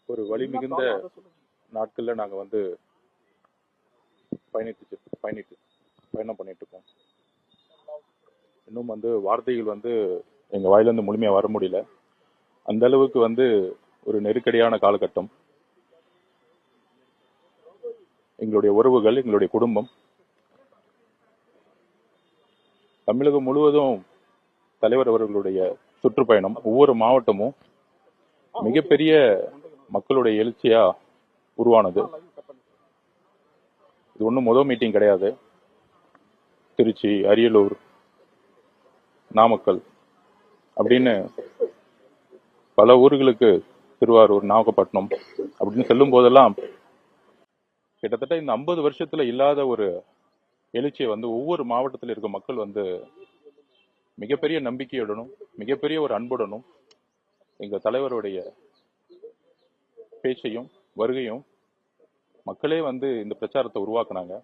ஒரு வழி மிகுந்த நாட்கள்ல நாங்க வந்து பயணம் பண்ணிட்டு இருக்கோம். இன்னும் வந்து வார்த்தைகள் வந்து எங்க வாயிலிருந்து முழுமையா வர முடியல. அந்த அளவுக்கு வந்து ஒரு நெருக்கடியான காலகட்டம். எங்களுடைய உறவுகள், எங்களுடைய குடும்பம், தமிழகம் முழுவதும் தலைவர் அவர்களுடைய சுற்றுப்பயணம், ஒவ்வொரு மாவட்டமும் மிகப்பெரிய மக்களுடைய எழுச்சியா உருவானது. இது ஒன்றும் முதல் மீட்டிங் கிடையாது. திருச்சி, அரியலூர், நாமக்கல் அப்படின்னு பல ஊர்களுக்கு, திருவாரூர், நாகப்பட்டினம் அப்படின்னு செல்லும் போதெல்லாம் கிட்டத்தட்ட இந்த 50 வருஷத்துல இல்லாத ஒரு எழுச்சியை வந்து ஒவ்வொரு மாவட்டத்தில் இருக்க மக்கள் வந்து மிகப்பெரிய நம்பிக்கையுடனும் மிகப்பெரிய ஒரு அன்புடனும் எங்க தலைவருடைய பேச்சையும் வருகையும் மக்களே வந்து இந்த பிரச்சாரத்தை உருவாக்குனாங்க.